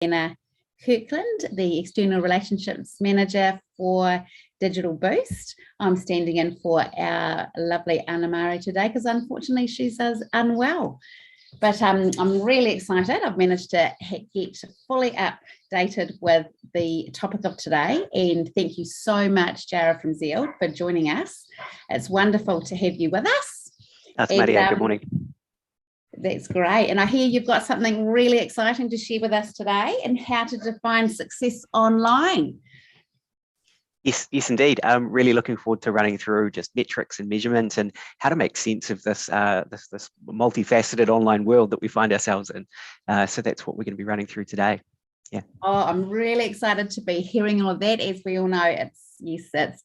Diana Kirkland, the External Relationships Manager for Digital Boost. I'm standing in for our lovely Anna Mari today because unfortunately she's unwell. But I'm really excited. I've managed to get fully updated with the topic of today. And thank you so much, Jarra from Zeald, for joining us. It's wonderful to have you with us. That's Maria. Good morning. That's great. And I hear you've got something really exciting to share with us today and how to define success online. Yes, indeed. I'm really looking forward to running through just metrics and measurement and how to make sense of this this multifaceted online world that we find ourselves in. So that's what we're going to be running through today. Yeah. Oh, I'm really excited to be hearing all of that. As we all know, it's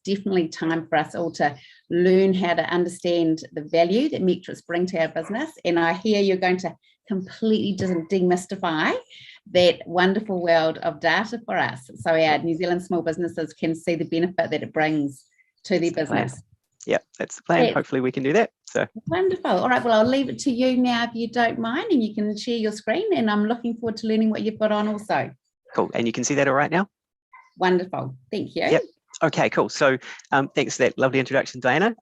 definitely time for us all to learn how to understand the value that metrics bring to our business. And I hear you're going to completely demystify that wonderful world of data for us, so our New Zealand small businesses can see the benefit that it brings to their business. Yeah, that's the plan. Hopefully we can do that. So wonderful. All right, well, I'll leave it to you now if you don't mind, and you can share your screen, and I'm looking forward to learning what you've got on also. Cool. And you can see that all right now? Wonderful. Thank you. Yep. Okay, cool. So thanks for that lovely introduction, Diana.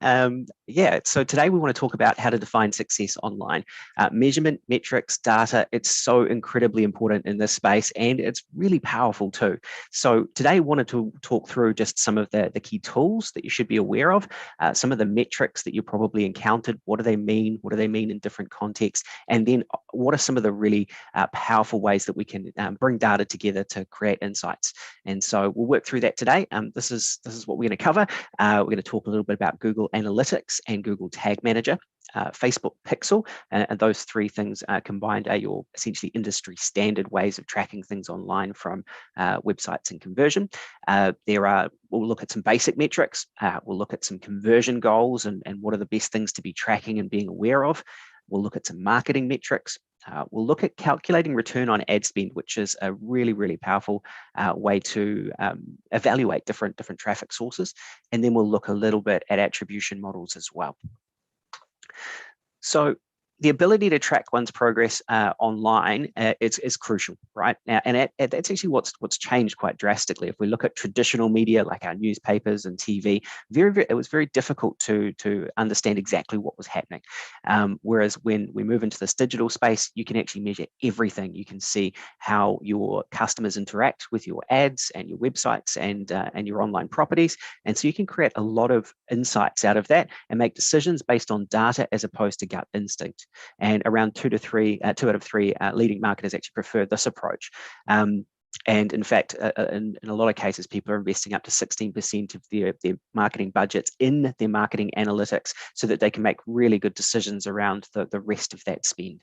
So today we want to talk about how to define success online. Measurement, metrics, data, it's so incredibly important in this space, and it's really powerful too. So today I wanted to talk through just some of the key tools that you should be aware of, some of the metrics that you probably encountered. What do they mean? What do they mean in different contexts? And then what are some of the really powerful ways that we can bring data together to create insights? And so we'll work through that today. This is what we're going to cover. We're going to talk a little bit about Google Analytics and Google Tag Manager, Facebook Pixel, and those three things combined are your essentially industry standard ways of tracking things online from websites and conversion. We'll look at some basic metrics. We'll look at some conversion goals and what are the best things to be tracking and being aware of. We'll look at some marketing metrics. We'll look at calculating return on ad spend, which is a really, really powerful way to evaluate different traffic sources. And then we'll look a little bit at attribution models as well. So the ability to track one's progress online is crucial, right? Now, and that's actually what's changed quite drastically. If we look at traditional media like our newspapers and TV, it was very difficult to understand exactly what was happening. Whereas when we move into this digital space, you can actually measure everything. You can see how your customers interact with your ads and your websites and your online properties, and so you can create a lot of insights out of that and make decisions based on data as opposed to gut instinct. And around 2 out of 3 leading marketers actually prefer this approach. And in fact, in a lot of cases, people are investing up to 16% of their marketing budgets in their marketing analytics so that they can make really good decisions around the rest of that spend.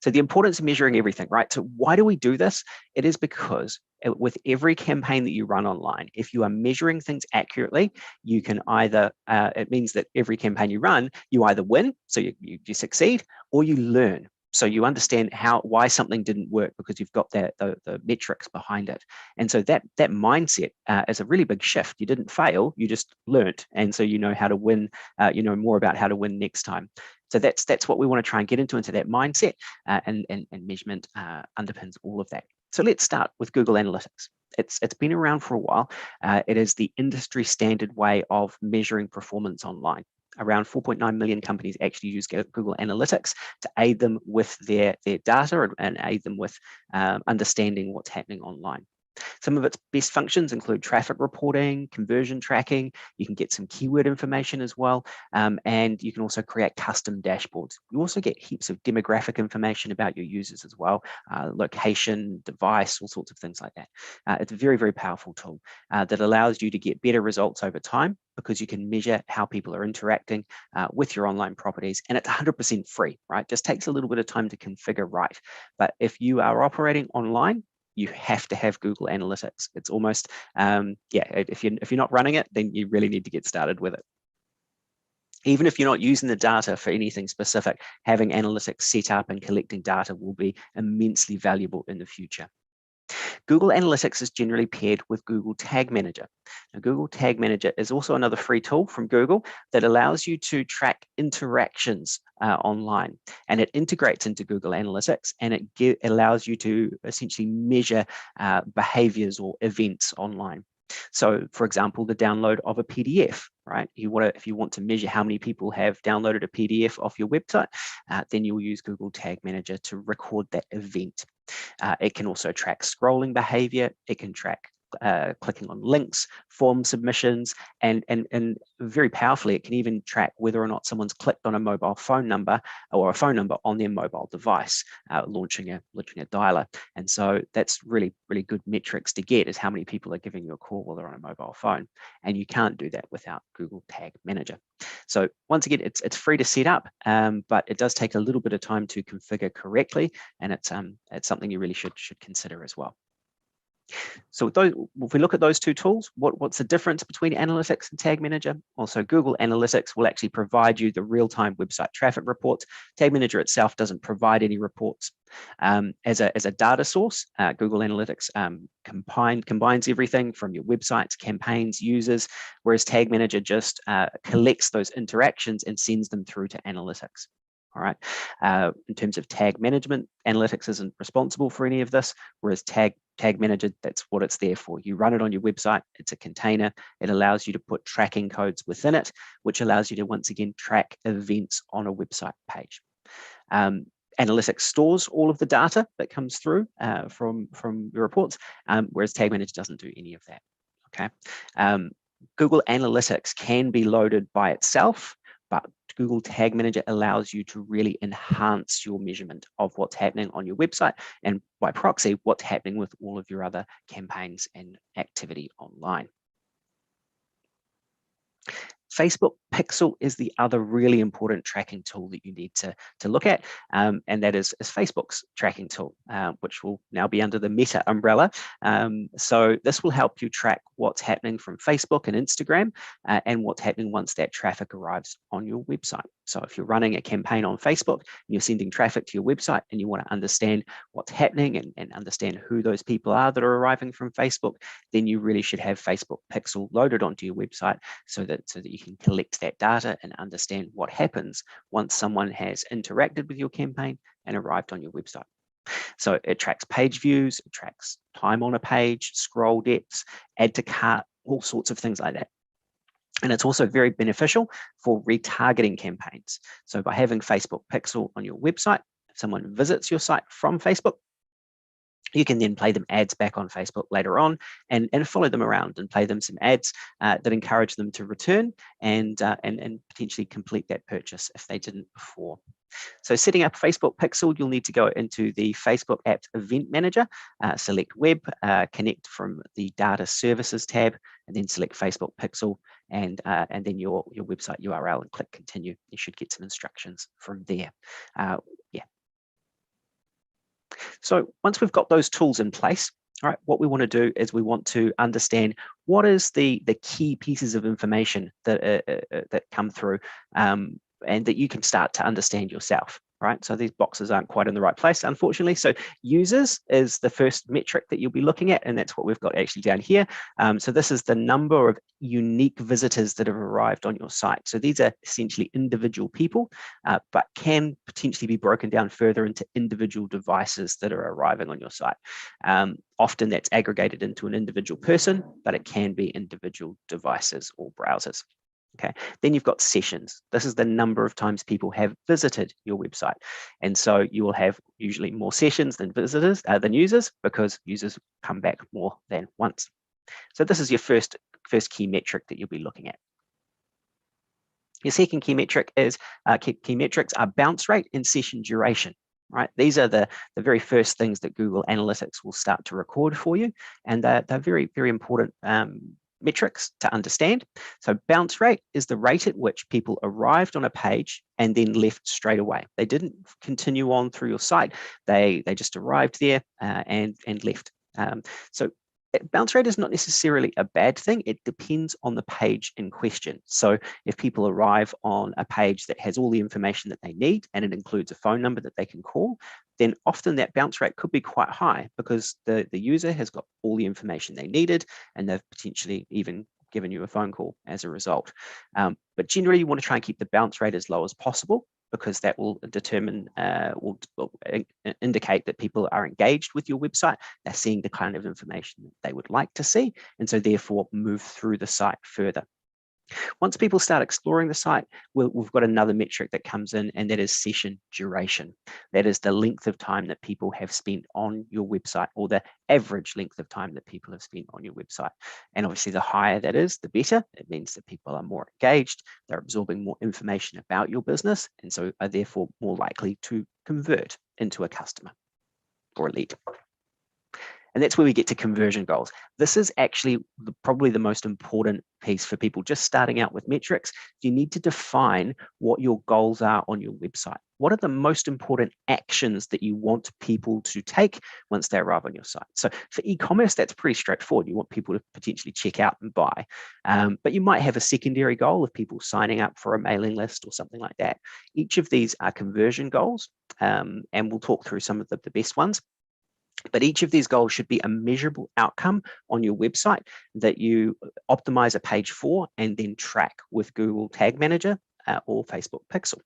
So the importance of measuring everything, right? So why do we do this? It is because with every campaign that you run online, if you are measuring things accurately, you can either, it means that every campaign you run, you either win, so you succeed, or you learn. So you understand why something didn't work because you've got the metrics behind it. And so that mindset is a really big shift. You didn't fail, you just learnt. And so you know how to win, you know more about how to win next time. So that's what we want to try and get into that mindset, and measurement underpins all of that. So let's start with Google Analytics. It's been around for a while. It is the industry standard way of measuring performance online. Around 4.9 million companies actually use Google Analytics to aid them with their data and aid them with understanding what's happening online. Some of its best functions include traffic reporting, conversion tracking. You can get some keyword information as well, and you can also create custom dashboards. You also get heaps of demographic information about your users as well, location, device, all sorts of things like that. It's a very, very powerful tool that allows you to get better results over time because you can measure how people are interacting with your online properties, and it's 100% free, right? Just takes a little bit of time to configure right. But if you are operating online, you have to have Google Analytics. It's almost, if you're not running it, then you really need to get started with it. Even if you're not using the data for anything specific, having analytics set up and collecting data will be immensely valuable in the future. Google Analytics is generally paired with Google Tag Manager. Now, Google Tag Manager is also another free tool from Google that allows you to track interactions online, and it integrates into Google Analytics, and it allows you to essentially measure behaviors or events online. So, for example, the download of a PDF, right? If you want to measure how many people have downloaded a PDF off your website, then you'll use Google Tag Manager to record that event. It can also track scrolling behavior. It can track clicking on links, form submissions, and very powerfully, it can even track whether or not someone's clicked on a mobile phone number or a phone number on their mobile device, launching a dialer. And so that's really, really good metrics to get, is how many people are giving you a call while they're on a mobile phone. And you can't do that without Google Tag Manager. So once again, it's free to set up, but it does take a little bit of time to configure correctly, and it's something you really should consider as well. So if we look at those two tools, what's the difference between Analytics and Tag Manager? Also, Google Analytics will actually provide you the real-time website traffic reports. Tag Manager itself doesn't provide any reports. As a data source, Google Analytics combines everything from your websites, campaigns, users, whereas Tag Manager just collects those interactions and sends them through to Analytics. All right. In terms of tag management, Analytics isn't responsible for any of this, whereas Tag Manager, that's what it's there for. You run it on your website. It's a container. It allows you to put tracking codes within it, which allows you to once again track events on a website page. Analytics stores all of the data that comes through from your reports, whereas Tag Manager doesn't do any of that. Okay. Google Analytics can be loaded by itself, but Google Tag Manager allows you to really enhance your measurement of what's happening on your website, and by proxy, what's happening with all of your other campaigns and activity online. Facebook Pixel is the other really important tracking tool that you need to look at, and that is Facebook's tracking tool, which will now be under the Meta umbrella. So this will help you track what's happening from Facebook and Instagram, and what's happening once that traffic arrives on your website. So if you're running a campaign on Facebook and you're sending traffic to your website and you want to understand what's happening and understand who those people are that are arriving from Facebook, then you really should have Facebook Pixel loaded onto your website so that you can collect that data and understand what happens once someone has interacted with your campaign and arrived on your website. So it tracks page views, it tracks time on a page, scroll depths, add to cart, all sorts of things like that. And it's also very beneficial for retargeting campaigns. So by having Facebook Pixel on your website, if someone visits your site from Facebook, you can then play them ads back on Facebook later on and follow them around and play them some ads that encourage them to return and potentially complete that purchase if they didn't before. So setting up Facebook Pixel, you'll need to go into the Facebook Apps Event Manager, select Web, connect from the Data Services tab, and then select Facebook Pixel and then your website URL and click Continue. You should get some instructions from there. So once we've got those tools in place, all right, what we want to do is we want to understand what is the key pieces of information that come through and that you can start to understand yourself. Right, so these boxes aren't quite in the right place, unfortunately. So users is the first metric that you'll be looking at, and that's what we've got actually down here. So this is the number of unique visitors that have arrived on your site. So these are essentially individual people, but can potentially be broken down further into individual devices that are arriving on your site. Often that's aggregated into an individual person, but it can be individual devices or browsers. Okay, then you've got sessions. This is the number of times people have visited your website. And so you will have usually more sessions than visitors, than users, because users come back more than once. So this is your first key metric that you'll be looking at. Your second key metric is, key metrics are bounce rate and session duration. Right, these are the very first things that Google Analytics will start to record for you. And they're very, very important metrics to understand. So bounce rate is the rate at which people arrived on a page and then left straight away. They didn't continue on through your site. They just arrived there and left. So bounce rate is not necessarily a bad thing. It depends on the page in question. So if people arrive on a page that has all the information that they need and it includes a phone number that they can call, then often that bounce rate could be quite high because the user has got all the information they needed, and they've potentially even given you a phone call as a result. But generally, you want to try and keep the bounce rate as low as possible, because that will determine, will indicate that people are engaged with your website. They're seeing the kind of information that they would like to see, and so therefore move through the site further. Once people start exploring the site, we've got another metric that comes in, and that is session duration. That is the length of time that people have spent on your website, or the average length of time that people have spent on your website. And obviously, the higher that is, the better. It means that people are more engaged, they're absorbing more information about your business, and so are therefore more likely to convert into a customer or a lead. And that's where we get to conversion goals. This is actually probably the most important piece for people just starting out with metrics. You need to define what your goals are on your website. What are the most important actions that you want people to take once they arrive on your site? So for e-commerce, that's pretty straightforward. You want people to potentially check out and buy. But you might have a secondary goal of people signing up for a mailing list or something like that. Each of these are conversion goals, and we'll talk through some of the best ones. But each of these goals should be a measurable outcome on your website that you optimize a page for and then track with Google Tag Manager or Facebook Pixel.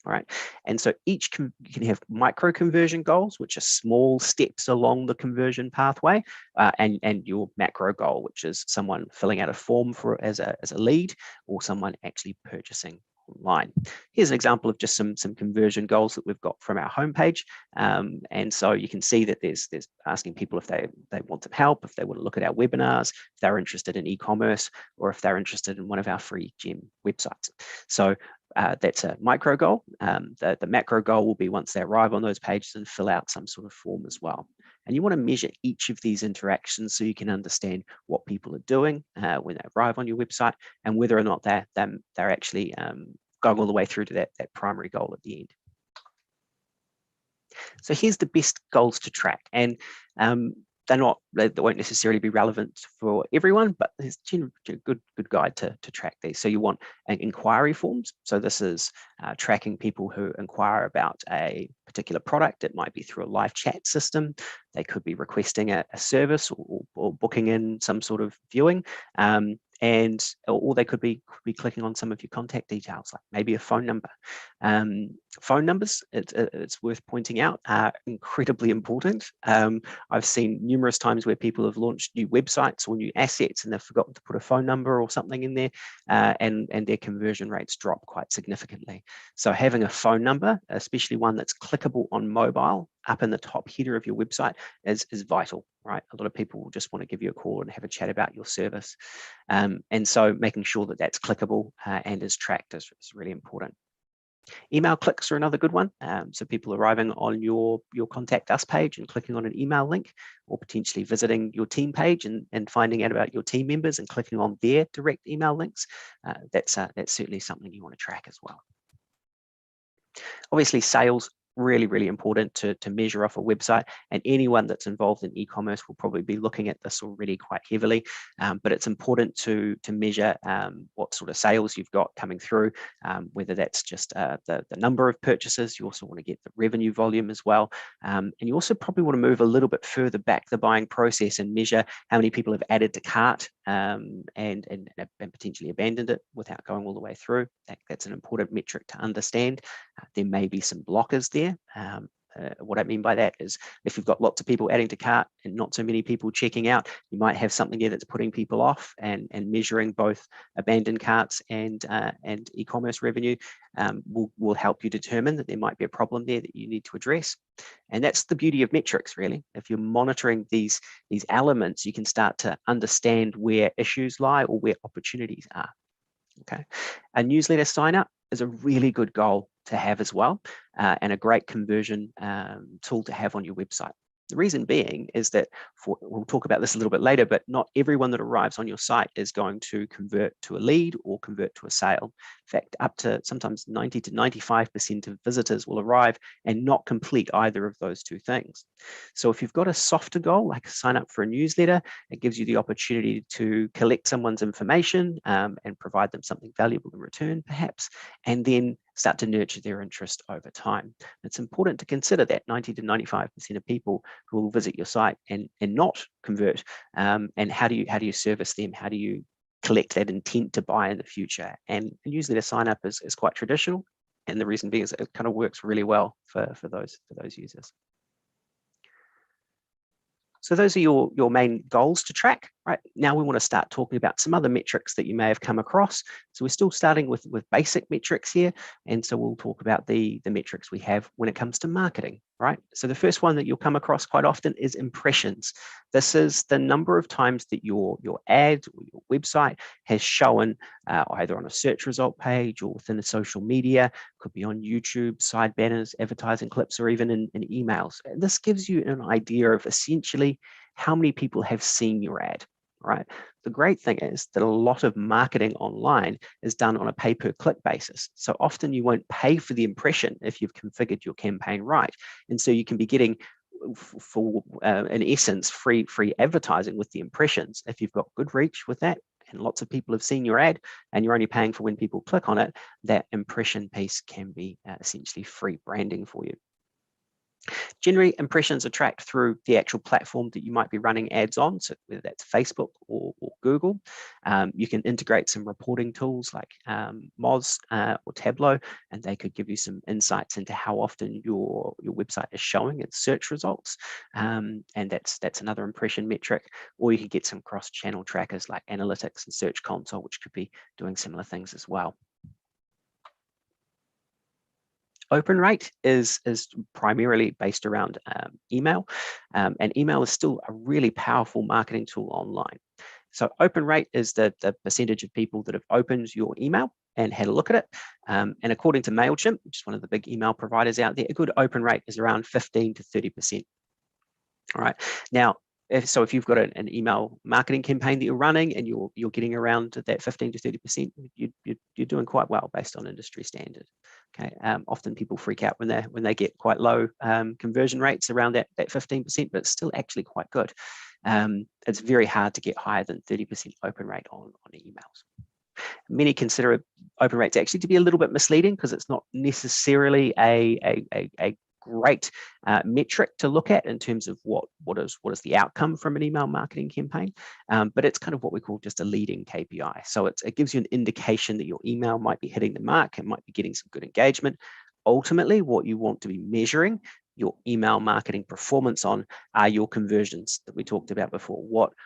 All right. And so you can have micro conversion goals, which are small steps along the conversion pathway, and your macro goal, which is someone filling out a form as a lead, or someone actually purchasing online. Here's an example of just some conversion goals that we've got from our homepage. And so you can see that there's asking people if they want some help, if they want to look at our webinars, if they're interested in e-commerce, or if they're interested in one of our free gem websites. So that's a micro goal. The macro goal will be once they arrive on those pages and fill out some sort of form as well. And you want to measure each of these interactions so you can understand what people are doing when they arrive on your website, and whether or not they're actually going all the way through to that primary goal at the end. So here's the best goals to track, and they won't necessarily be relevant for everyone, but it's a good guide to track these. So you want inquiry forms. So this is tracking people who inquire about a particular product. It might be through a live chat system. They could be requesting a service or booking in some sort of viewing. Or they could be clicking on some of your contact details, like maybe a phone number. Phone numbers, it's worth pointing out, are incredibly important. I've seen numerous times where people have launched new websites or new assets and they've forgotten to put a phone number or something in there, and their conversion rates drop quite significantly. So having a phone number, especially one that's clickable on mobile, up in the top header of your website is vital, right? A lot of people will just want to give you a call and have a chat about your service. And so making sure that that's clickable and is tracked is really important. Email clicks are another good one. So people arriving on your contact us page and clicking on an email link, or potentially visiting your team page and finding out about your team members and clicking on their direct email links. That's certainly something you want to track as well. Obviously, sales, really important to measure off a website, and anyone that's involved in e-commerce will probably be looking at this already quite heavily, but it's important to measure what sort of sales you've got coming through, whether that's just the number of purchases. You also want to get the revenue volume as well, and you also probably want to move a little bit further back the buying process and measure how many people have added to cart and potentially abandoned it without going all the way through. That's an important metric to understand. There may be some blockers there. What I mean by that is, if you've got lots of people adding to cart and not so many people checking out, you might have something there that's putting people off, and measuring both abandoned carts and e-commerce revenue will help you determine that there might be a problem there that you need to address. And that's the beauty of metrics, really. If you're monitoring these elements, you can start to understand where issues lie or where opportunities are. Okay, a newsletter sign up is a really good goal to have as well, and a great conversion tool to have on your website. The reason being is that, we'll talk about this a little bit later, but not everyone that arrives on your site is going to convert to a lead or convert to a sale. In fact, up to sometimes 90 to 95% of visitors will arrive and not complete either of those two things. So if you've got a softer goal, like sign up for a newsletter, it gives you the opportunity to collect someone's information and provide them something valuable in return, perhaps, and then start to nurture their interest over time. It's important to consider that 90 to 95% of people who will visit your site and not convert, and how do you service them? How do you collect that intent to buy in the future? And usually the sign up is quite traditional, and the reason being is it kind of works really well for those users. So those are your main goals to track, right? Now we want to start talking about some other metrics that you may have come across. So we're still starting with basic metrics here. And so we'll talk about the metrics we have when it comes to marketing, right? So the first one that you'll come across quite often is impressions. This is the number of times that your ad or your website has shown either on a search result page or within a social media, could be on YouTube, side banners, advertising clips, or even in emails. And this gives you an idea of essentially how many people have seen your ad, right? The great thing is that a lot of marketing online is done on a pay per click basis. So often you won't pay for the impression if you've configured your campaign right. And so you can be getting, in essence, free advertising with the impressions. If you've got good reach with that, and lots of people have seen your ad, and you're only paying for when people click on it, that impression piece can be essentially free branding for you. Generally, impressions are tracked through the actual platform that you might be running ads on, so whether that's Facebook or Google. You can integrate some reporting tools like Moz or Tableau, and they could give you some insights into how often your website is showing its search results, and that's another impression metric. Or you could get some cross-channel trackers like Analytics and Search Console, which could be doing similar things as well. Open rate is primarily based around email, and email is still a really powerful marketing tool online. So open rate is the percentage of people that have opened your email and had a look at it. And according to MailChimp, which is one of the big email providers out there, a good open rate is around 15 to 30%. All right. Now, if you've got an email marketing campaign that you're running and you're getting around that 15 to 30%, you're doing quite well based on industry standard. Okay. Often people freak out when they get quite low conversion rates around that 15%, but it's still actually quite good. It's very hard to get higher than 30% open rate on emails. Many consider open rates actually to be a little bit misleading because it's not necessarily a great metric to look at in terms of what is the outcome from an email marketing campaign, but it's kind of what we call just a leading KPI. So it gives you an indication that your email might be hitting the mark and might be getting some good engagement. Ultimately, what you want to be measuring your email marketing performance on are your conversions that we talked about before.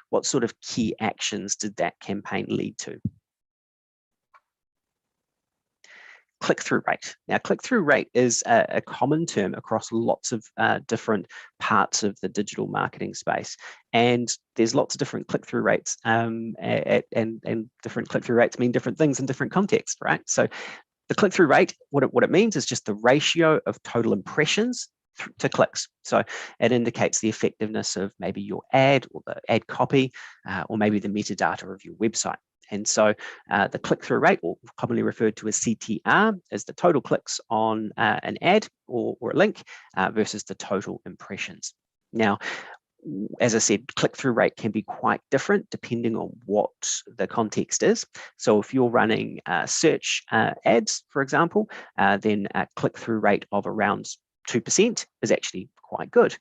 What sort of key actions did that campaign lead to? Click-through rate. Now, click-through rate is a common term across lots of different parts of the digital marketing space, and there's lots of different click-through rates, and different click-through rates mean different things in different contexts, right? So, the click-through rate, what it means is just the ratio of total impressions to clicks. So it indicates the effectiveness of maybe your ad or the ad copy, or maybe the metadata of your website. And so the click-through rate, or commonly referred to as CTR, is the total clicks on an ad or a link versus the total impressions. Now, as I said, click-through rate can be quite different depending on what the context is. So if you're running search ads, for example, then a click-through rate of around 2% is actually quite good.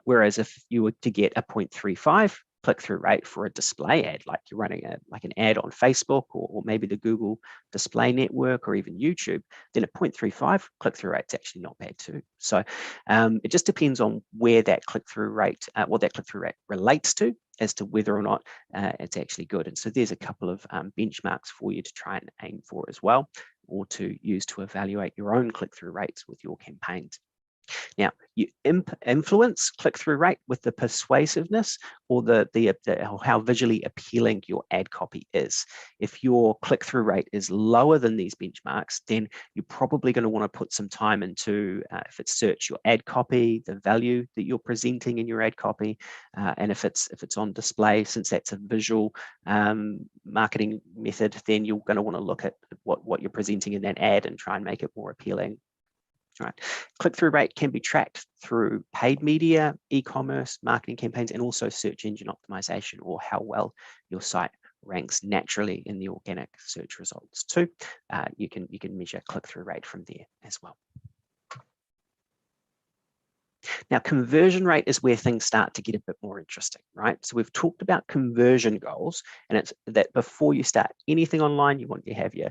Whereas if you were to get a 0.35 click-through rate for a display ad, like you're running an ad on Facebook or maybe the Google display network or even YouTube, then a 0.35 click-through rate is actually not bad too. So it just depends on where that click-through rate, what that click-through rate relates to, as to whether or not it's actually good. And so there's a couple of benchmarks for you to try and aim for as well, or to use to evaluate your own click-through rates with your campaigns. Now, you influence click-through rate with the persuasiveness or how visually appealing your ad copy is. If your click-through rate is lower than these benchmarks, then you're probably going to want to put some time into, if it's search, your ad copy, the value that you're presenting in your ad copy, and if it's on display, since that's a visual marketing method, then you're going to want to look at what you're presenting in that ad and try and make it more appealing. Right. Click-through rate can be tracked through paid media, e-commerce, marketing campaigns, and also search engine optimization, or how well your site ranks naturally in the organic search results too. You can measure click-through rate from there as well. Now, conversion rate is where things start to get a bit more interesting, right? So we've talked about conversion goals, and it's that before you start anything online, you want to have your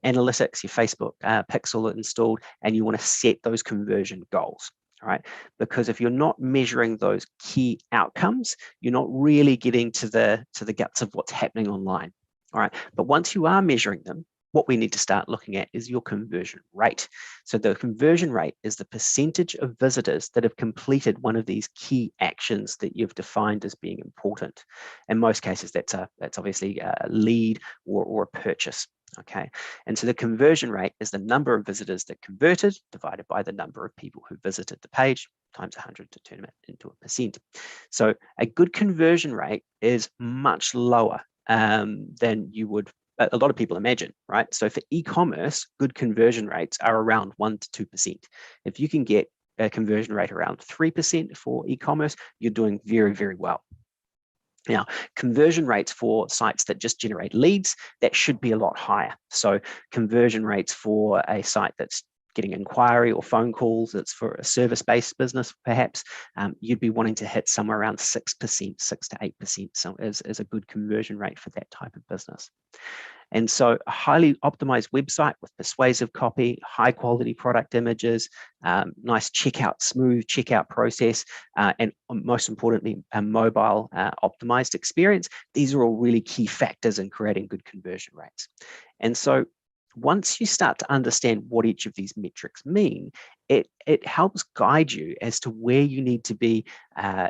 analytics, your Facebook pixel installed, and you want to set those conversion goals. Right? Because if you're not measuring those key outcomes, you're not really getting to the guts of what's happening online. All right. But once you are measuring them, what we need to start looking at is your conversion rate. So the conversion rate is the percentage of visitors that have completed one of these key actions that you've defined as being important. In most cases, that's obviously a lead or a purchase. Okay, and so the conversion rate is the number of visitors that converted divided by the number of people who visited the page times 100 to turn it into a percent. So a good conversion rate is much lower than you would a lot of people imagine, right? So for e-commerce, good conversion rates are around 1 to 2%. If you can get a conversion rate around 3% for e-commerce, you're doing very, very well. Now, conversion rates for sites that just generate leads, that should be a lot higher. So conversion rates for a site that's getting inquiry or phone calls, that's for a service-based business, perhaps, you'd be wanting to hit somewhere around 6%, 6 to 8%. So is a good conversion rate for that type of business. And so a highly optimized website with persuasive copy, high quality product images, nice checkout, smooth checkout process, and most importantly, a mobile optimized experience. These are all really key factors in creating good conversion rates. And so once you start to understand what each of these metrics mean, it helps guide you as to where you need to be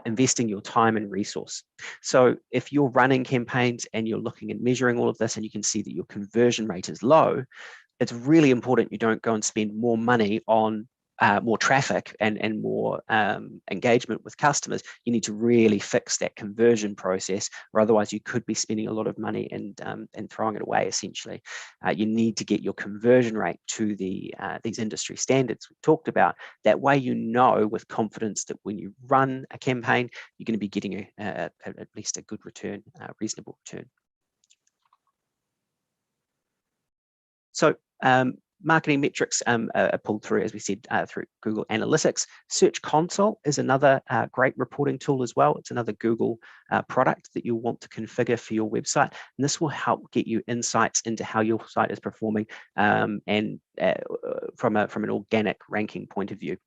investing your time and resource. So if you're running campaigns and you're looking and measuring all of this and you can see that your conversion rate is low, it's really important you don't go and spend more money on more traffic and more engagement with customers. You need to really fix that conversion process, or otherwise you could be spending a lot of money and throwing it away, essentially. You need to get your conversion rate to these industry standards we talked about. That way you know with confidence that when you run a campaign, you're going to be getting at least a good return, reasonable return. So marketing metrics are pulled through, as we said, through Google Analytics. Search Console is another great reporting tool as well. It's another Google product that you'll want to configure for your website. And this will help get you insights into how your site is performing and from an organic ranking point of view.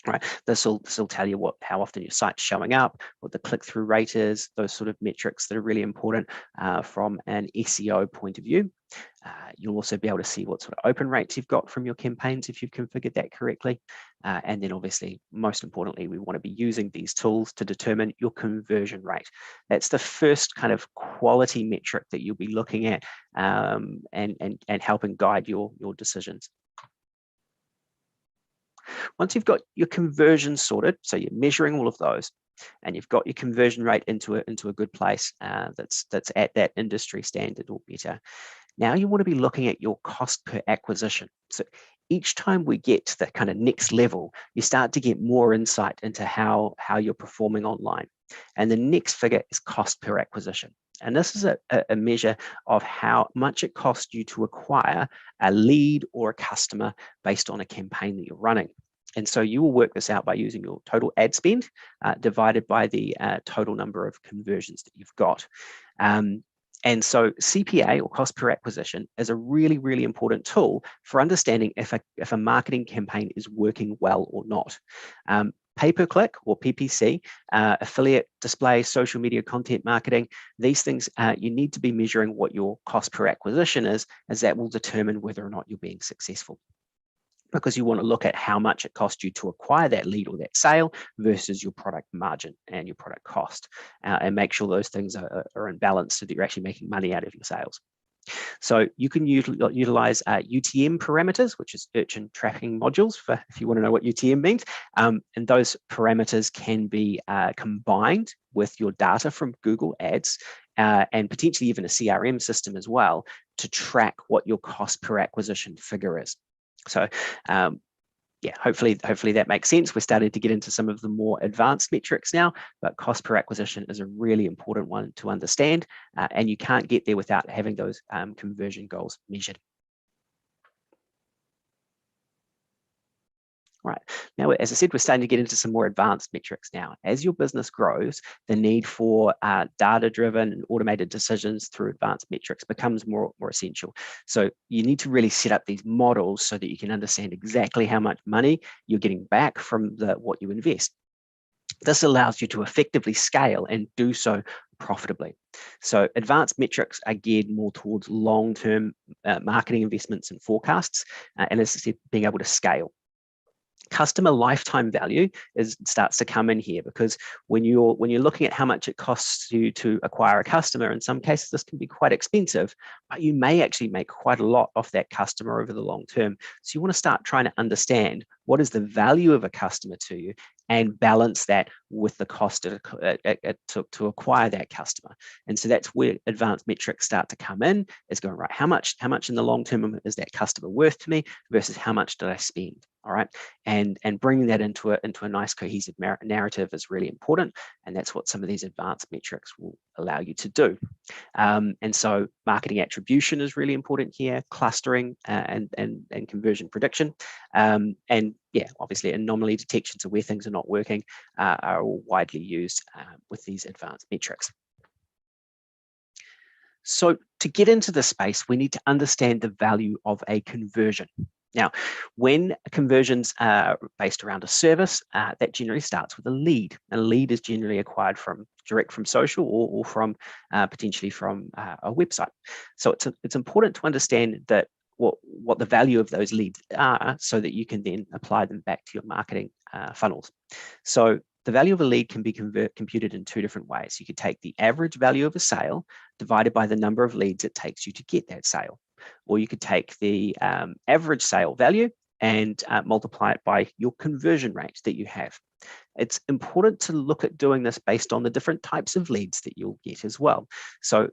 Right, this will tell you how often your site's showing up, what the click-through rate is, those sort of metrics that are really important from an SEO point of view. You'll also be able to see what sort of open rates you've got from your campaigns if you've configured that correctly. And then obviously, most importantly, we want to be using these tools to determine your conversion rate. That's the first kind of quality metric that you'll be looking at and helping guide your decisions. Once you've got your conversion sorted, so you're measuring all of those, and you've got your conversion rate into a good place that's at that industry standard or better. Now you want to be looking at your cost per acquisition. So each time we get to the kind of next level, you start to get more insight into how you're performing online. And the next figure is cost per acquisition. And this is a measure of how much it costs you to acquire a lead or a customer based on a campaign that you're running. And so you will work this out by using your total ad spend divided by the total number of conversions that you've got. And so CPA, or cost per acquisition, is a really, really important tool for understanding if a marketing campaign is working well or not. Pay-per-click, or PPC, affiliate, display, social media content marketing, these things, you need to be measuring what your cost per acquisition is, as that will determine whether or not you're being successful. Because you want to look at how much it costs you to acquire that lead or that sale versus your product margin and your product cost, and make sure those things are in balance so that you're actually making money out of your sales. So you can utilize UTM parameters, which is urchin tracking modules, for if you want to know what UTM means. And those parameters can be combined with your data from Google Ads and potentially even a CRM system as well to track what your cost per acquisition figure is. So yeah, hopefully that makes sense. We're starting to get into some of the more advanced metrics now, but cost per acquisition is a really important one to understand, and you can't get there without having those conversion goals measured. Right. Now, as I said, we're starting to get into some more advanced metrics now. As your business grows, the need for data-driven and automated decisions through advanced metrics becomes more essential. So you need to really set up these models so that you can understand exactly how much money you're getting back from what you invest. This allows you to effectively scale and do so profitably. So advanced metrics are geared more towards long-term marketing investments and forecasts, and as I said, being able to scale. Customer lifetime value starts to come in here, because when you're looking at how much it costs you to acquire a customer, in some cases this can be quite expensive, but you may actually make quite a lot off that customer over the long term. So you want to start trying to understand what is the value of a customer to you and balance that with the cost it took to acquire that customer. And so that's where advanced metrics start to come in, is going, right, how much in the long term is that customer worth to me versus how much did I spend? All right, and bringing that into a nice cohesive narrative is really important, and that's what some of these advanced metrics will allow you to do. And so marketing attribution is really important here, clustering and conversion prediction, and yeah, obviously anomaly detection, so where things are not working, are all widely used with these advanced metrics. So to get into this space, we need to understand the value of a conversion. Now, when conversions are based around a service, that generally starts with a lead. A lead is generally acquired direct from social or from potentially from a website. So it's important to understand that what the value of those leads are, so that you can then apply them back to your marketing funnels. So the value of a lead can be computed in two different ways. You could take the average value of a sale divided by the number of leads it takes you to get that sale. Or you could take the average sale value and multiply it by your conversion rate that you have. It's important to look at doing this based on the different types of leads that you'll get as well. So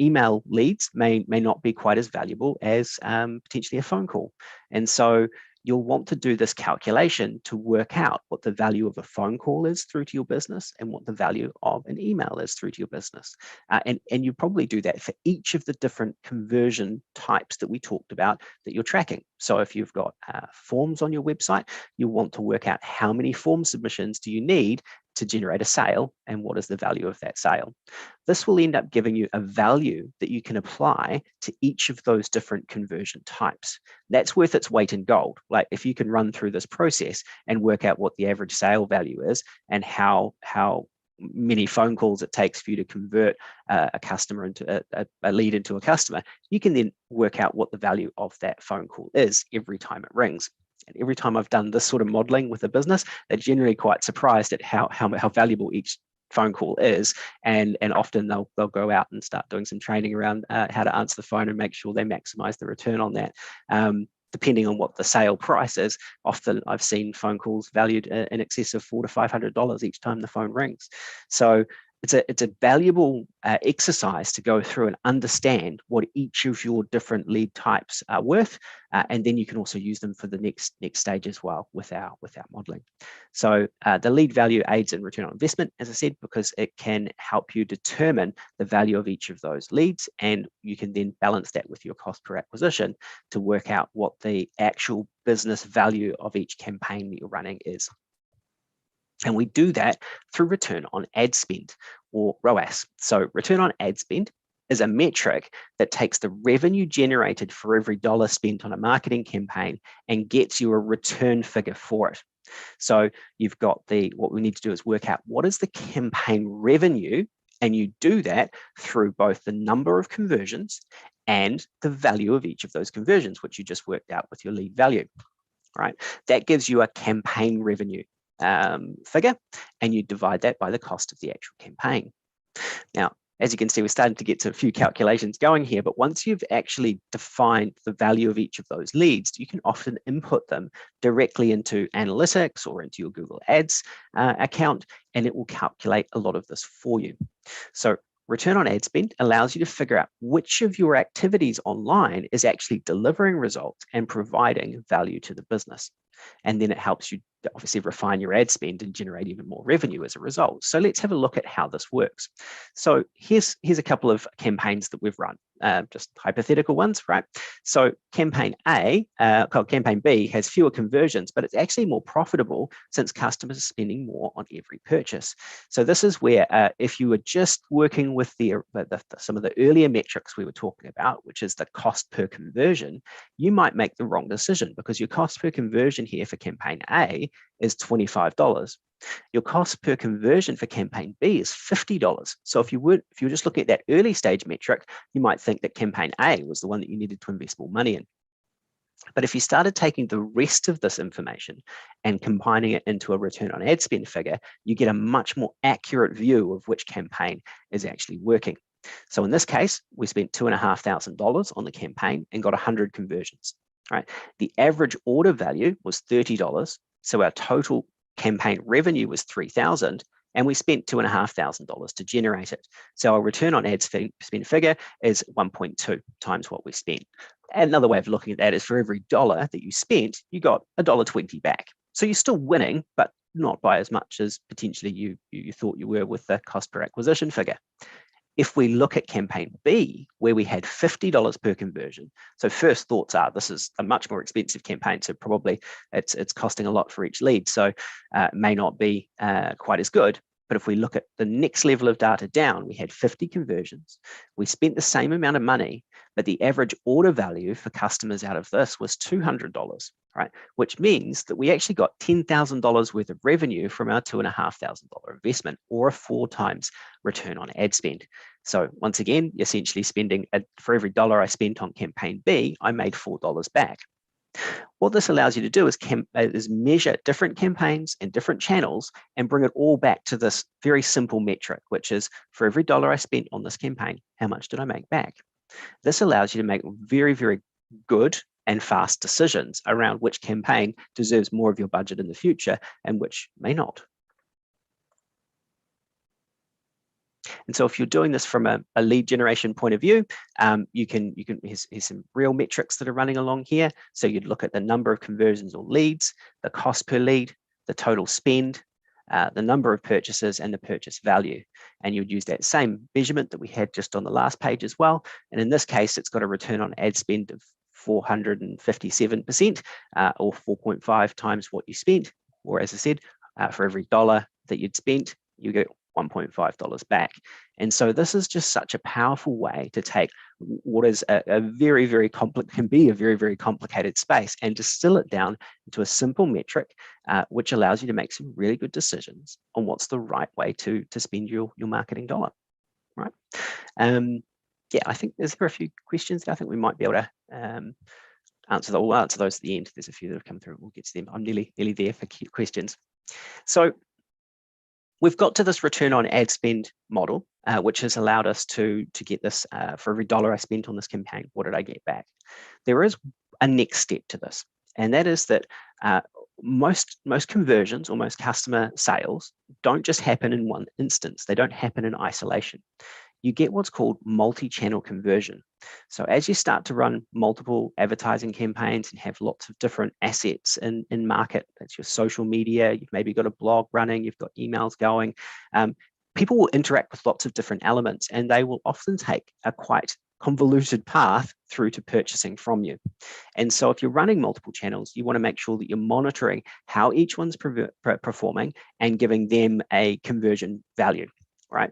email leads may not be quite as valuable as potentially a phone call. And so you'll want to do this calculation to work out what the value of a phone call is through to your business and what the value of an email is through to your business. And you probably do that for each of the different conversion types that we talked about that you're tracking. So if you've got forms on your website, you want to work out how many form submissions do you need to generate a sale and what is the value of that sale. This will end up giving you a value that you can apply to each of those different conversion types. That's worth its weight in gold. Like if you can run through this process and work out what the average sale value is and how many phone calls it takes for you to convert a customer into a lead into a customer, you can then work out what the value of that phone call is every time it rings. And every time I've done this sort of modeling with a business, they're generally quite surprised at how valuable each phone call is, and often they'll go out and start doing some training around how to answer the phone and make sure they maximize the return on that. Depending on what the sale price is, often I've seen phone calls valued in excess of $400 to $500 each time the phone rings. So it's a valuable exercise to go through and understand what each of your different lead types are worth, and then you can also use them for the next stage as well with our modeling. So the lead value aids in return on investment, as I said, because it can help you determine the value of each of those leads, and you can then balance that with your cost per acquisition to work out what the actual business value of each campaign that you're running is. And we do that through return on ad spend, or ROAS. So return on ad spend is a metric that takes the revenue generated for every dollar spent on a marketing campaign and gets you a return figure for it. So you've got what we need to do is work out what is the campaign revenue, and you do that through both the number of conversions and the value of each of those conversions, which you just worked out with your lead value. Right? That gives you a campaign revenue figure, and you divide that by the cost of the actual campaign. Now, as you can see, we're starting to get to a few calculations going here, but once you've actually defined the value of each of those leads, you can often input them directly into analytics or into your Google Ads account, and it will calculate a lot of this for you. So return on ad spend allows you to figure out which of your activities online is actually delivering results and providing value to the business. And then it helps you obviously refine your ad spend and generate even more revenue as a result. So let's have a look at how this works. So here's a couple of campaigns that we've run, just hypothetical ones, right? So campaign campaign B has fewer conversions, but it's actually more profitable since customers are spending more on every purchase. So this is where if you were just working with some of the earlier metrics we were talking about, which is the cost per conversion, you might make the wrong decision because your cost per conversion here for campaign A is $25. Your cost per conversion for campaign B is $50. So if you were just looking at that early stage metric, you might think that campaign A was the one that you needed to invest more money in. But if you started taking the rest of this information and combining it into a return on ad spend figure, you get a much more accurate view of which campaign is actually working. So in this case, we spent $2,500 on the campaign and got 100 conversions. Right? The average order value was $30. So our total campaign revenue was $3,000, and we spent $2,500 to generate it. So our return on ad spend figure is 1.2 times what we spent. And another way of looking at that is for every dollar that you spent, you got $1.20 back. So you're still winning, but not by as much as potentially you thought you were with the cost per acquisition figure. If we look at campaign B, where we had $50 per conversion, so first thoughts are this is a much more expensive campaign, so probably it's costing a lot for each lead, so it may not be quite as good. But if we look at the next level of data down, we had 50 conversions. We spent the same amount of money, but the average order value for customers out of this was $200, right? Which means that we actually got $10,000 worth of revenue from our $2,500 investment, or a 4 times return on ad spend. So once again, essentially spending for every dollar I spent on campaign B, I made $4 back. What this allows you to do is measure different campaigns and different channels and bring it all back to this very simple metric, which is for every dollar I spent on this campaign, how much did I make back? This allows you to make very, very good and fast decisions around which campaign deserves more of your budget in the future and which may not. And so if you're doing this from a lead generation point of view, here's some real metrics that are running along here. So you'd look at the number of conversions or leads, the cost per lead, the total spend, the number of purchases, and the purchase value. And you'd use that same measurement that we had just on the last page as well. And in this case, it's got a return on ad spend of 457%, or 4.5 times what you spent. Or as I said, for every dollar that you'd spent, you get $1.5 back. And so this is just such a powerful way to take what is a very, very complicated space and distill it down into a simple metric, which allows you to make some really good decisions on what's the right way to spend your marketing dollar, right? Yeah, I think there's a few questions that I think we might be able to answer those at the end. There's a few that have come through. We'll get to them. I'm nearly there for questions. So we've got to this return on ad spend model, which has allowed us to get this for every dollar I spent on this campaign, what did I get back? There is a next step to this, and that is that most conversions or most customer sales don't just happen in one instance. They don't happen in isolation. You get what's called multi-channel conversion. So as you start to run multiple advertising campaigns and have lots of different assets in market, that's your social media, you've maybe got a blog running, you've got emails going, people will interact with lots of different elements, and they will often take a quite convoluted path through to purchasing from you. And so if you're running multiple channels, you want to make sure that you're monitoring how each one's performing and giving them a conversion value, right?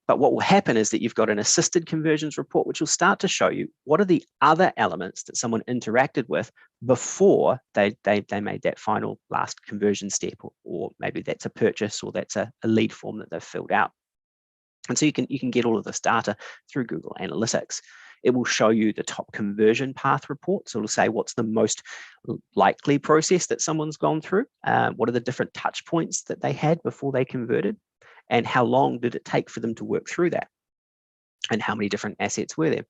But what will happen is that you've got an assisted conversions report, which will start to show you what are the other elements that someone interacted with before they made that final last conversion step, or maybe that's a purchase, or that's a lead form that they've filled out. And so you can get all of this data through Google Analytics. It will show you the top conversion path report. So it'll say what's the most likely process that someone's gone through, what are the different touch points that they had before they converted, and how long did it take for them to work through that, and how many different assets were there.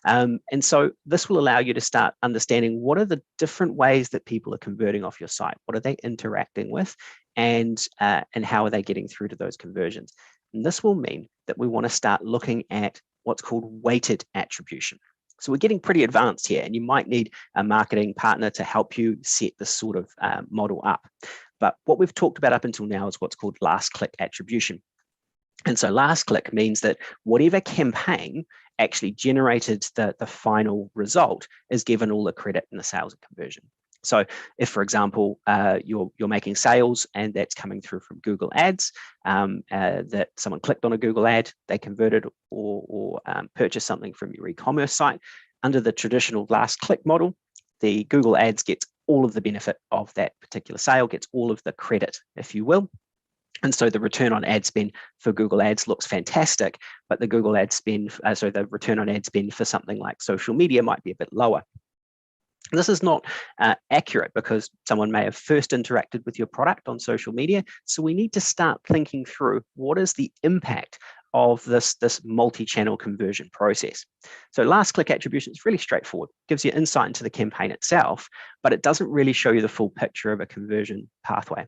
And so this will allow you to start understanding what are the different ways that people are converting off your site, what are they interacting with, and how are they getting through to those conversions. And this will mean that we want to start looking at what's called weighted attribution. So we're getting pretty advanced here, and you might need a marketing partner to help you set this sort of model up. But what we've talked about up until now is what's called last click attribution. And so last click means that whatever campaign actually generated the final result is given all the credit in the sales and conversion. So if, for example, you're making sales and that's coming through from Google Ads, that someone clicked on a Google ad, they converted or purchased something from your e-commerce site, under the traditional last click model, the Google Ads gets all of the benefit of that particular sale, gets all of the credit, if you will. And so the return on ad spend for Google Ads looks fantastic, but the Google ad spend, the return on ad spend for something like social media might be a bit lower. This is not accurate because someone may have first interacted with your product on social media. So we need to start thinking through what is the impact of this multi-channel conversion process. So last click attribution is really straightforward, gives you insight into the campaign itself, but it doesn't really show you the full picture of a conversion pathway.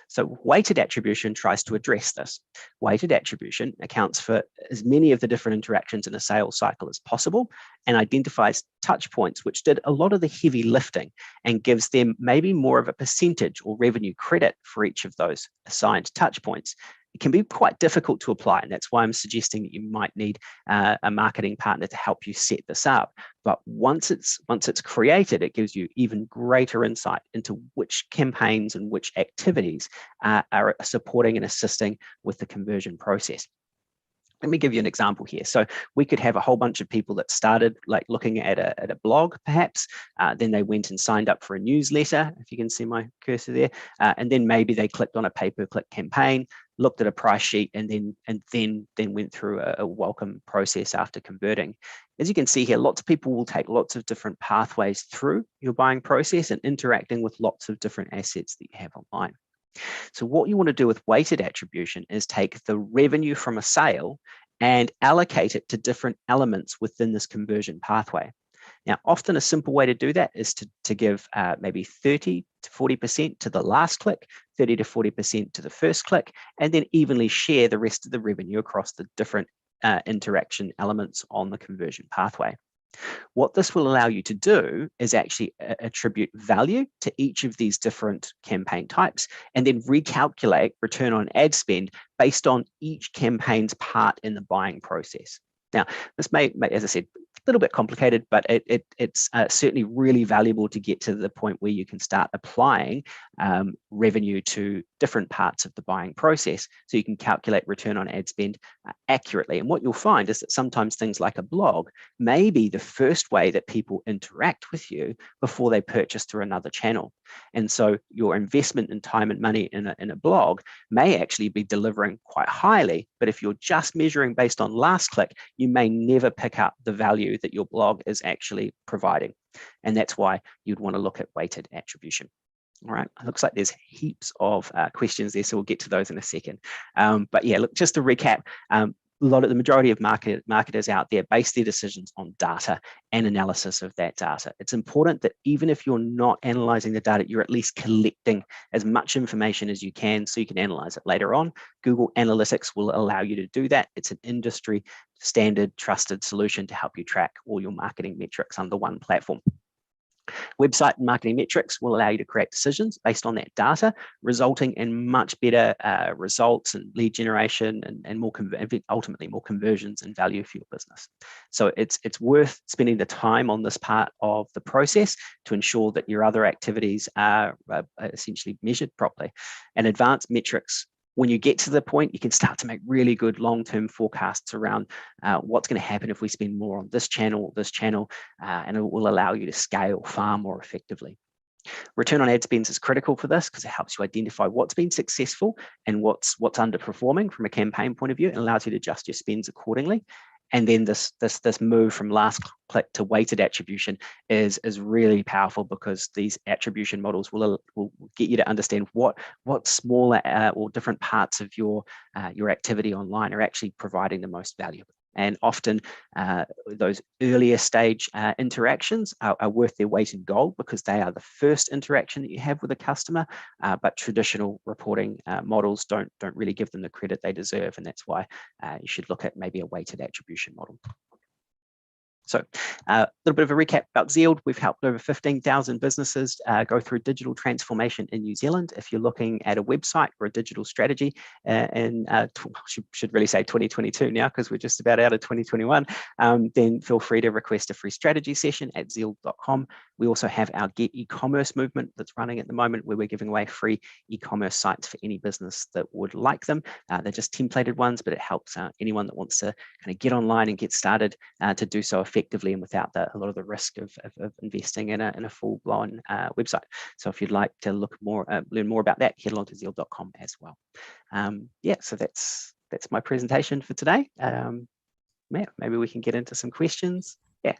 So weighted attribution tries to address this. Weighted attribution accounts for as many of the different interactions in a sales cycle as possible and identifies touch points which did a lot of the heavy lifting and gives them maybe more of a percentage or revenue credit for each of those assigned touch points. It can be quite difficult to apply, and that's why I'm suggesting that you might need a marketing partner to help you set this up. But once it's created, it gives you even greater insight into which campaigns and which activities are supporting and assisting with the conversion process. Let me give you an example here. So we could have a whole bunch of people that started like looking at a blog, perhaps. Then they went and signed up for a newsletter, if you can see my cursor there. And then maybe they clicked on a pay-per-click campaign, looked at a price sheet, and then went through a welcome process after converting. As you can see here, lots of people will take lots of different pathways through your buying process and interacting with lots of different assets that you have online. So what you want to do with weighted attribution is take the revenue from a sale and allocate it to different elements within this conversion pathway. Now, often a simple way to do that is to give maybe 30 to 40% to the last click, 30 to 40% to the first click, and then evenly share the rest of the revenue across the different interaction elements on the conversion pathway. What this will allow you to do is actually attribute value to each of these different campaign types and then recalculate return on ad spend based on each campaign's part in the buying process. Now, this may, as I said, a little bit complicated, but it's certainly really valuable to get to the point where you can start applying revenue to different parts of the buying process so you can calculate return on ad spend accurately. And what you'll find is that sometimes things like a blog may be the first way that people interact with you before they purchase through another channel. And so your investment in time and money in a blog may actually be delivering quite highly, but if you're just measuring based on last click, you may never pick up the value that your blog is actually providing. And that's why you'd want to look at weighted attribution. All right, it looks like there's heaps of questions there, so we'll get to those in a second. But yeah, look, just to recap, the majority of marketers out there base their decisions on data and analysis of that data. It's important that even if you're not analyzing the data, you're at least collecting as much information as you can so you can analyze it later on. Google Analytics will allow you to do that. It's an industry standard trusted solution to help you track all your marketing metrics under one platform. Website and marketing metrics will allow you to create decisions based on that data, resulting in much better results and lead generation and ultimately more conversions and value for your business. So it's worth spending the time on this part of the process to ensure that your other activities are essentially measured properly. And advanced metrics, when you get to the point, you can start to make really good long-term forecasts around what's going to happen if we spend more on this channel, and it will allow you to scale far more effectively. Return on ad spends is critical for this because it helps you identify what's been successful and what's underperforming from a campaign point of view and allows you to adjust your spends accordingly. And then this move from last click to weighted attribution is really powerful because these attribution models will get you to understand what smaller or different parts of your activity online are actually providing the most value. And often those earlier stage interactions are worth their weight in gold because they are the first interaction that you have with a customer, but traditional reporting models don't really give them the credit they deserve. And that's why you should look at maybe a weighted attribution model. So a little bit of a recap about Zeald. We've helped over 15,000 businesses go through digital transformation in New Zealand. If you're looking at a website or a digital strategy should really say 2022 now, because we're just about out of 2021, then feel free to request a free strategy session at zeald.com. We also have our Get E-commerce movement that's running at the moment, where we're giving away free e-commerce sites for any business that would like them. They're just templated ones, but it helps anyone that wants to kind of get online and get started to do so effectively and without a lot of the risk of investing in a full-blown website. So if you'd like to learn more about that, head along to zeald.com as well. So that's my presentation for today. Maybe we can get into some questions. Yeah.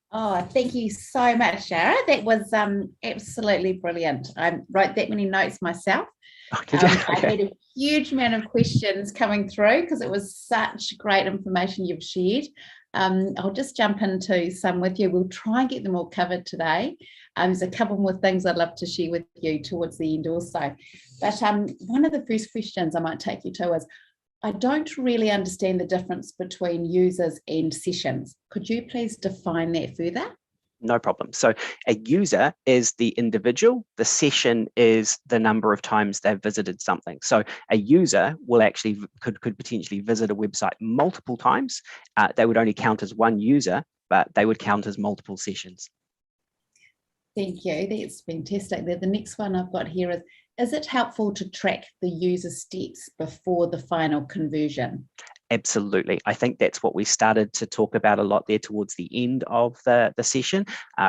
Oh, thank you so much, Jarra. That was absolutely brilliant. I wrote that many notes myself. Okay. I had a huge amount of questions coming through because it was such great information you've shared. I'll just jump into some with you. We'll try and get them all covered today. There's a couple more things I'd love to share with you towards the end also. But one of the first questions I might take you to is, I don't really understand the difference between users and sessions. Could you please define that further? No problem. So a user is the individual. The session is the number of times they've visited something. So a user will actually could potentially visit a website multiple times. They would only count as one user, but they would count as multiple sessions. Thank you. That's fantastic. The next one I've got here is it helpful to track the user steps before the final conversion? Absolutely. I think that's what we started to talk about a lot there towards the end of the session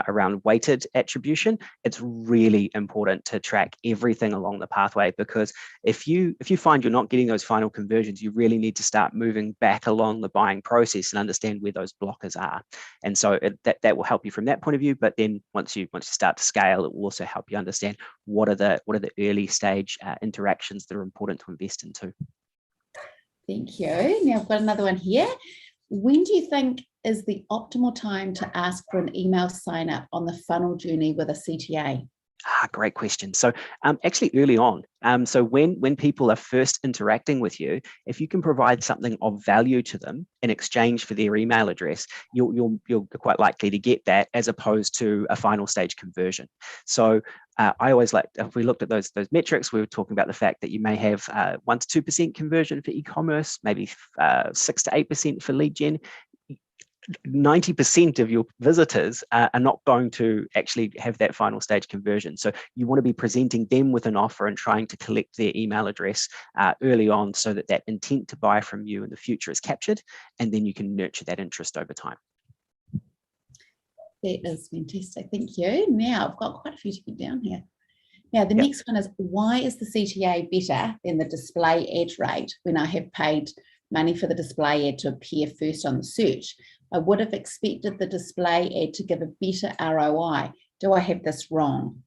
around weighted attribution. It's really important to track everything along the pathway, because if you find you're not getting those final conversions, you really need to start moving back along the buying process and understand where those blockers are. And so that will help you from that point of view. But then once you start to scale, it will also help you understand what are the early stage interactions that are important to invest into. Thank you. Now I've got another one here. When do you think is the optimal time to ask for an email sign up on the funnel journey with a CTA? Great question. So actually early on, so when people are first interacting with you, if you can provide something of value to them in exchange for their email address, you're quite likely to get that, as opposed to a final stage conversion. So I always like, if we looked at those metrics, we were talking about the fact that you may have 1 to 2% conversion for e-commerce, maybe 6 to 8% for lead gen. 90% of your visitors are not going to actually have that final stage conversion. So you want to be presenting them with an offer and trying to collect their email address early on, so that intent to buy from you in the future is captured, and then you can nurture that interest over time. That is fantastic. Thank you. Now I've got quite a few to get down here. Now the next one is, why is the CTA better than the display ad rate when I have paid money for the display ad to appear first on the search? I would have expected the display ad to give a better ROI. Do I have this wrong?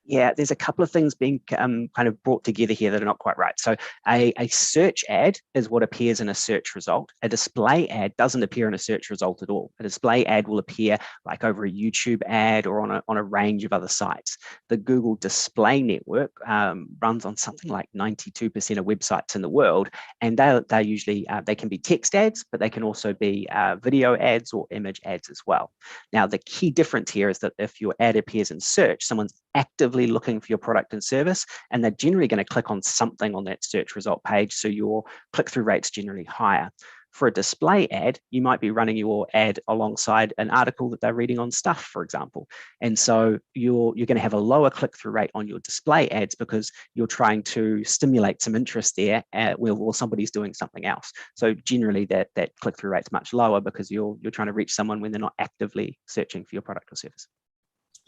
Yeah, there's a couple of things being kind of brought together here that are not quite right. So a search ad is what appears in a search result. A display ad doesn't appear in a search result at all. A display ad will appear like over a YouTube ad or on a range of other sites. The Google Display Network runs on something like 92% of websites in the world, and they usually they can be text ads, but they can also be video ads or image ads as well. Now, the key difference here is that if your ad appears in search, someone's actively looking for your product and service, and they're generally going to click on something on that search result page, so your click-through rate's generally higher. For a display ad, you might be running your ad alongside an article that they're reading on Stuff, for example. And so you're going to have a lower click-through rate on your display ads, because you're trying to stimulate some interest there while somebody's doing something else. So generally that click-through rate's much lower, because you're trying to reach someone when they're not actively searching for your product or service.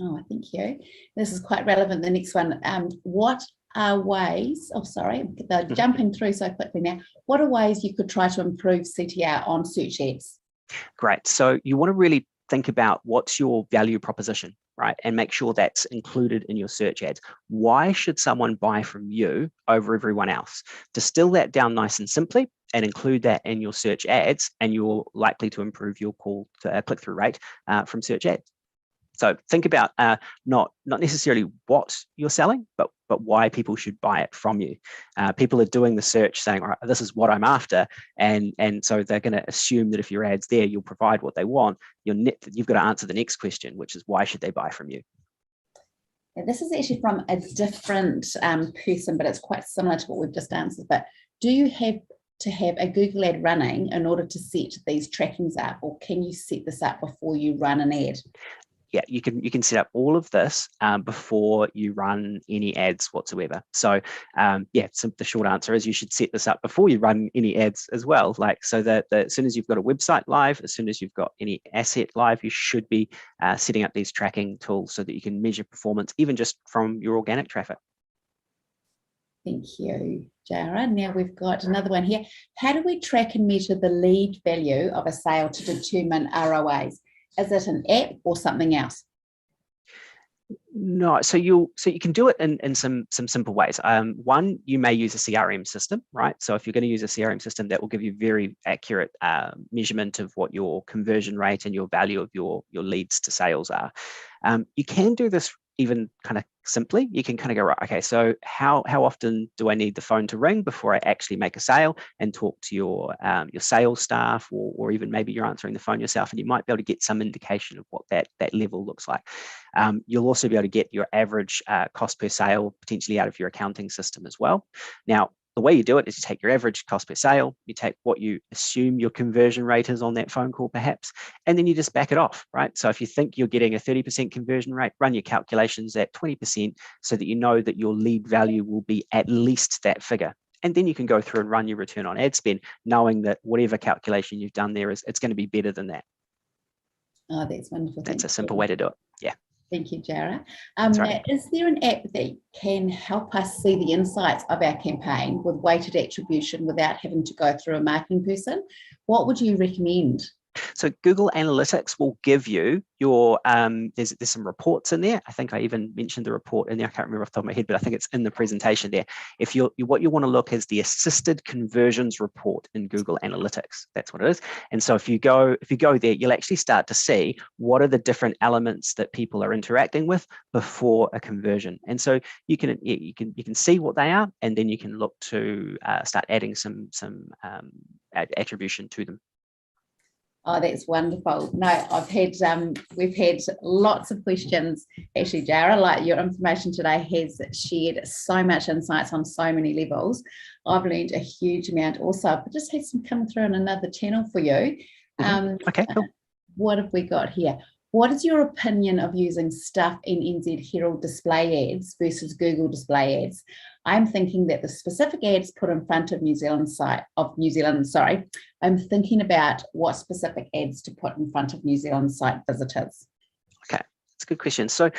Oh, thank you. This is quite relevant. The next one, what are ways, they're jumping through so quickly now. What are ways you could try to improve CTR on search ads? Great. So you want to really think about what's your value proposition, right? And make sure that's included in your search ads. Why should someone buy from you over everyone else? Distill that down nice and simply and include that in your search ads, and you're likely to improve your click-through rate from search ads. So think about not necessarily what you're selling, but why people should buy it from you. People are doing the search saying, all right, this is what I'm after. And so they're going to assume that if your ad's there, you'll provide what they want. You've got to answer the next question, which is why should they buy from you? Yeah, this is actually from a different person, but it's quite similar to what we've just answered. But do you have to have a Google ad running in order to set these trackings up, or can you set this up before you run an ad? Yeah, you can set up all of this before you run any ads whatsoever. So the short answer is you should set this up before you run any ads as well. Like, so that as soon as you've got a website live, as soon as you've got any asset live, you should be setting up these tracking tools so that you can measure performance, even just from your organic traffic. Thank you, Jarra. Now we've got another one here. How do we track and measure the lead value of a sale to determine ROAs? Is it an app or something else? No, so you can do it in some simple ways. One, you may use a CRM system, right? So if you're going to use a CRM system, that will give you very accurate measurement of what your conversion rate and your value of your leads to sales are. You can do this even kind of simply. You can kind of go, right, okay, so how often do I need the phone to ring before I actually make a sale, and talk to your sales staff, or even maybe you're answering the phone yourself, and you might be able to get some indication of what that level looks like. You'll also be able to get your average cost per sale potentially out of your accounting system as well. Now, the way you do it is you take your average cost per sale, you take what you assume your conversion rate is on that phone call perhaps, and then you just back it off, right? So if you think you're getting a 30% conversion rate, run your calculations at 20% so that you know that your lead value will be at least that figure. And then you can go through and run your return on ad spend, knowing that whatever calculation you've done there it's going to be better than that. Oh, that's wonderful. That's a simple way to do it. Yeah. Thank you, Jarra. Now, is there an app that can help us see the insights of our campaign with weighted attribution without having to go through a marketing person? What would you recommend? So Google Analytics will give you your, there's some reports in there. I think I even mentioned the report in there. I can't remember off the top of my head, but I think it's in the presentation there. If what you want to look is the assisted conversions report in Google Analytics. That's what it is. And so if you go there, you'll actually start to see what are the different elements that people are interacting with before a conversion. And so you can see what they are, and then you can look to start adding some attribution to them. Oh, that's wonderful. No, we've had lots of questions. Actually, Jarra, like your information today has shared so much insights on so many levels. I've learned a huge amount also. I've just had some come through on another channel for you. Okay, cool. What have we got here? What is your opinion of using stuff in NZ Herald display ads versus Google display ads? I'm thinking that the specific ads put in front of I'm thinking about what specific ads to put in front of New Zealand site visitors. Okay, that's a good question. So,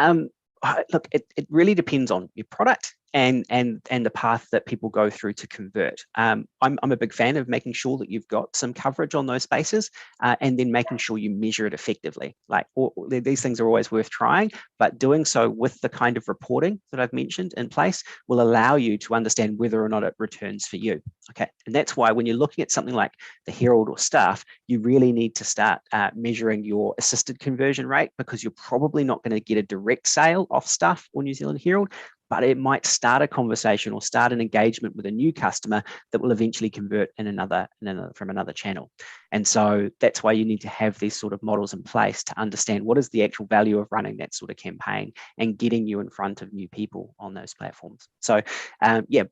look, it really depends on your product and the path that people go through to convert. I'm a big fan of making sure that you've got some coverage on those spaces, and then making sure you measure it effectively. Like, these things are always worth trying, but doing so with the kind of reporting that I've mentioned in place will allow you to understand whether or not it returns for you. Okay, and that's why when you're looking at something like the Herald or Stuff, you really need to start measuring your assisted conversion rate, because you're probably not going to get a direct sale off Stuff or New Zealand Herald, but it might start a conversation or start an engagement with a new customer that will eventually convert from another channel. And so that's why you need to have these sort of models in place to understand what is the actual value of running that sort of campaign and getting you in front of new people on those platforms. So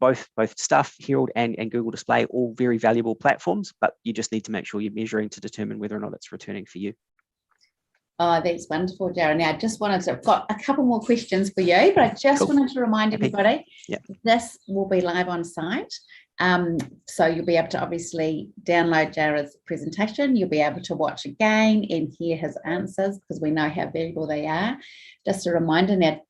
both Stuff, Herald, and Google Display, all very valuable platforms, but you just need to make sure you're measuring to determine whether or not it's returning for you. Oh, that's wonderful, Jarra. Now, I've got a couple more questions for you, but I just wanted to remind everybody, this will be live on site. So you'll be able to obviously download Jarra's presentation. You'll be able to watch again and hear his answers, because we know how valuable they are. Just a reminder now,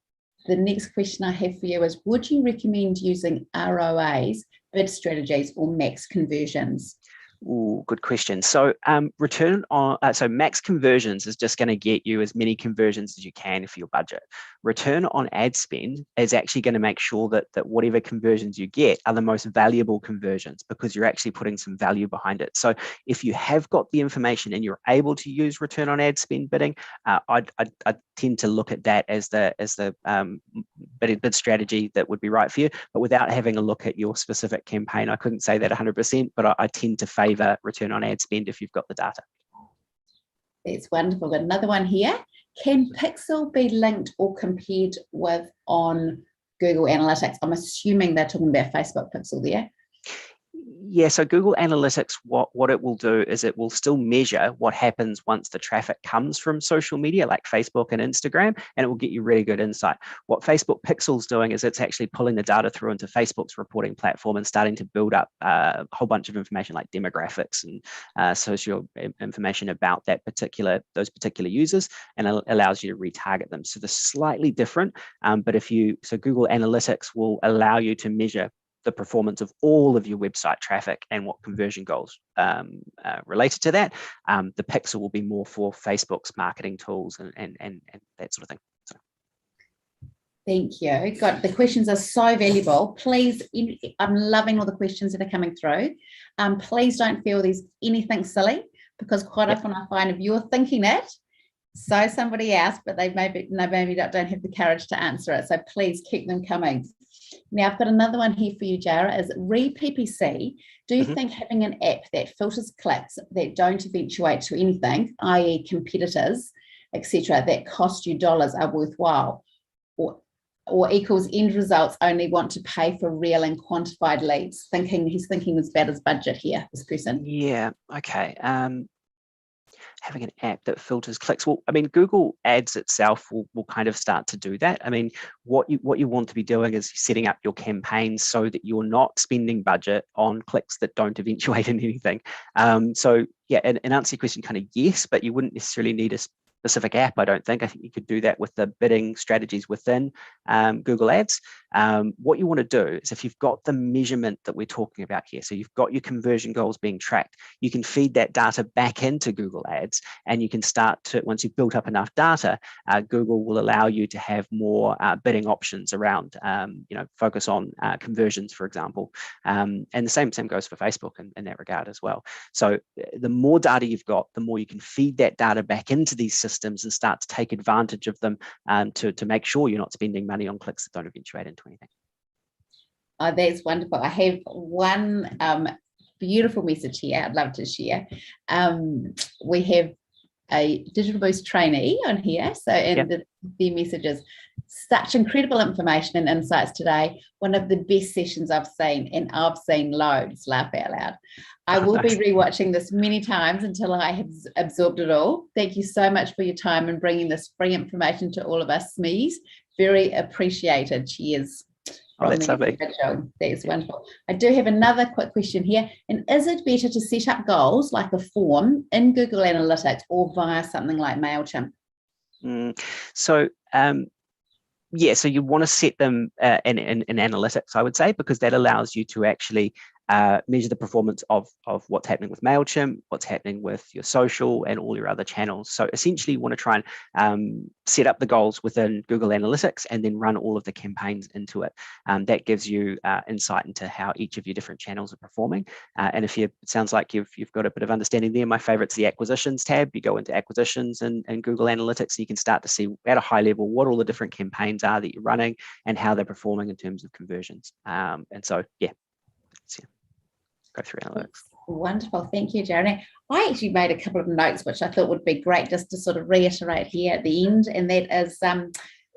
the next question I have for you is, would you recommend using ROAs, bid strategies, or max conversions? Ooh, good question. So return on, so max conversions is just going to get you as many conversions as you can for your budget. Return on ad spend is actually going to make sure that whatever conversions you get are the most valuable conversions, because you're actually putting some value behind it. So if you have got the information and you're able to use return on ad spend bidding, I'd tend to look at that as the bid strategy that would be right for you. But without having a look at your specific campaign, I couldn't say that 100%, but I tend to favour return on ad spend if you've got the data. It's wonderful. Got another one here. Can Pixel be linked or compared with on Google Analytics? I'm assuming they're talking about Facebook Pixel there. Yeah, so Google Analytics, what it will do is it will still measure what happens once the traffic comes from social media like Facebook and Instagram, and it will get you really good insight. What Facebook Pixel's doing is it's actually pulling the data through into Facebook's reporting platform and starting to build up a whole bunch of information like demographics and social information about those particular users, and it allows you to retarget them. So they're slightly different, but so Google Analytics will allow you to measure the performance of all of your website traffic and what conversion goals related to that. The Pixel will be more for Facebook's marketing tools and that sort of thing. So. Thank you. God, the questions are so valuable. Please, I'm loving all the questions that are coming through. Please don't feel there's anything silly, because quite often I find if you're thinking it, so somebody else, but they maybe don't have the courage to answer it. So please keep them coming. Now, I've got another one here for you, Jarra, is re-PPC. Do you think having an app that filters clicks that don't eventuate to anything, i.e. competitors, etc., that cost you dollars are worthwhile, or equals end results only want to pay for real and quantified leads? He's thinking as bad as budget here, this person. Yeah, okay. Having an app that filters clicks. Well, I mean, Google Ads itself will kind of start to do that. I mean, what you want to be doing is setting up your campaigns so that you're not spending budget on clicks that don't eventuate in anything. So yeah, and answer your question, kind of yes, but you wouldn't necessarily need a specific app, I don't think. I think you could do that with the bidding strategies within Google Ads. What you want to do is, if you've got the measurement that we're talking about here, so you've got your conversion goals being tracked, you can feed that data back into Google Ads, and you can start to, once you've built up enough data, Google will allow you to have more bidding options around, focus on conversions, for example. And the same goes for Facebook in that regard as well. So the more data you've got, the more you can feed that data back into these systems and start to take advantage of them to make sure you're not spending money on clicks that don't eventuate into anything. Oh, that's wonderful. I have one beautiful message here I'd love to share. We have a Digital Boost trainee on here. So, and the message is, such incredible information and insights today. One of the best sessions I've seen, and I've seen loads, laugh out loud. I will be rewatching this many times until I have absorbed it all. Thank you so much for your time and bringing this free information to all of us SMEs. Very appreciated. Cheers. Oh, that's lovely. That's wonderful. I do have another quick question here. And is it better to set up goals like a form in Google Analytics or via something like MailChimp? So you want to set them in analytics, I would say, because that allows you to actually measure the performance of what's happening with MailChimp, what's happening with your social and all your other channels. So essentially you want to try and set up the goals within Google Analytics and then run all of the campaigns into it. That gives you insight into how each of your different channels are performing. And if it sounds like you've got a bit of understanding there, my favorite's the acquisitions tab. You go into acquisitions and Google Analytics, and you can start to see at a high level what all the different campaigns are that you're running and how they're performing in terms of conversions. And so, yeah. Go through analytics. Wonderful. Thank you, Jarra. I actually made a couple of notes, which I thought would be great just to sort of reiterate here at the end. And that is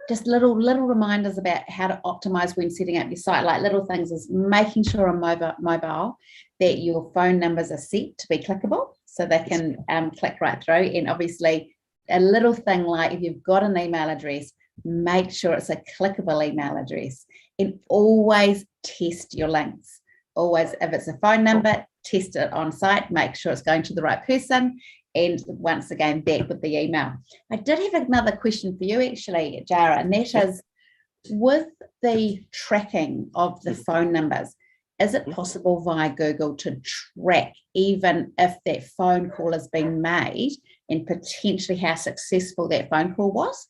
just little reminders about how to optimize when setting up your site. Like little things is making sure on mobile that your phone numbers are set to be clickable so they can click right through. And obviously a little thing like if you've got an email address, make sure it's a clickable email address, and always test your links. Always, if it's a phone number, test it on site, make sure it's going to the right person, and once again, back with the email. I did have another question for you actually, Jarra, and that is, with the tracking of the phone numbers, is it possible via Google to track even if that phone call has been made and potentially how successful that phone call was?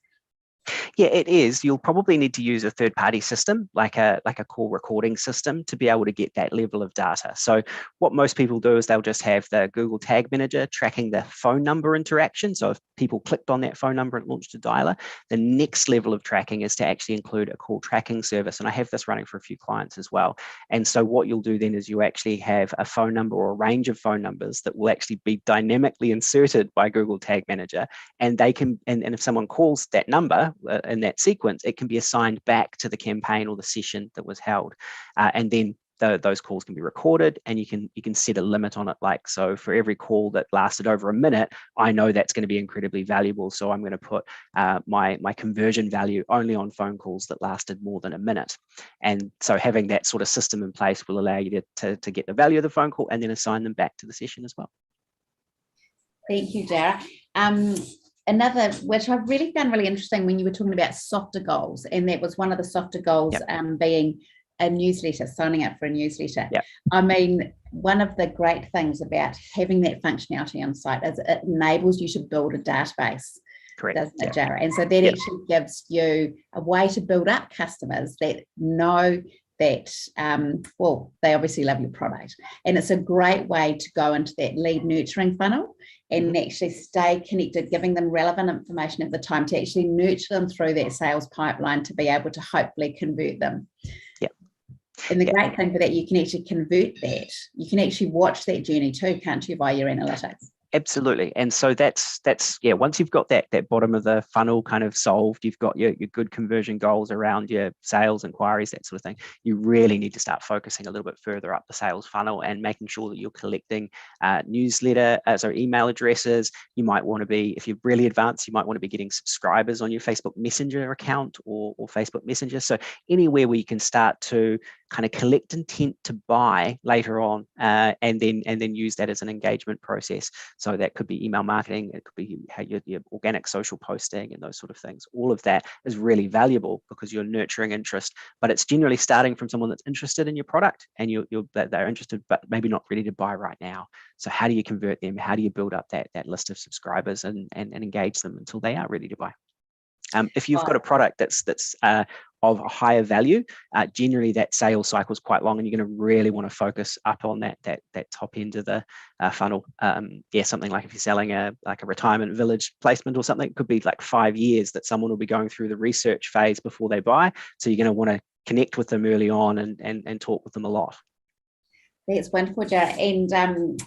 Yeah, it is. You'll probably need to use a third-party system, like a call recording system, to be able to get that level of data. So what most people do is they'll just have the Google Tag Manager tracking the phone number interaction. So if people clicked on that phone number and launched a dialer, the next level of tracking is to actually include a call tracking service. And I have this running for a few clients as well. And so what you'll do then is you actually have a phone number or a range of phone numbers that will actually be dynamically inserted by Google Tag Manager. And they can, and if someone calls that number, in that sequence, it can be assigned back to the campaign or the session that was held, and then those calls can be recorded, and you can set a limit on it. Like, so for every call that lasted over a minute, I know that's going to be incredibly valuable, so I'm going to put my conversion value only on phone calls that lasted more than a minute. And so having that sort of system in place will allow you to get the value of the phone call and then assign them back to the session as well. Thank you, Jarra. Another, which I really found really interesting when you were talking about softer goals, and that was one of the softer goals, being a newsletter, signing up for a newsletter. Yep. I mean, one of the great things about having that functionality on site is it enables you to build a database. Correct. Doesn't it, Jarra? And so that actually gives you a way to build up customers that know that, well, they obviously love your product. And it's a great way to go into that lead nurturing funnel and actually stay connected, giving them relevant information at the time to actually nurture them through that sales pipeline to be able to hopefully convert them. Yeah. And the great thing for that, you can actually convert that. You can actually watch that journey too, can't you, via your analytics? Absolutely. And so that's once you've got that bottom of the funnel kind of solved, you've got your good conversion goals around your sales inquiries, that sort of thing, you really need to start focusing a little bit further up the sales funnel and making sure that you're collecting email addresses. You might want to be, if you're really advanced, you might want to be getting subscribers on your Facebook Messenger account or Facebook Messenger. So anywhere where you can start to kind of collect intent to buy later on, and then use that as an engagement process. So that could be email marketing, it could be your organic social posting and those sort of things. All of that is really valuable because you're nurturing interest, but it's generally starting from someone that's interested in your product and they're interested, but maybe not ready to buy right now. So how do you convert them? How do you build up that list of subscribers and engage them until they are ready to buy? If you've got a product that's of a higher value, generally that sales cycle is quite long, and you're going to really want to focus up on that top end of the funnel. Something like if you're selling a retirement village placement or something, it could be like 5 years that someone will be going through the research phase before they buy. So you're going to want to connect with them early on and talk with them a lot. That's wonderful, Jarra. And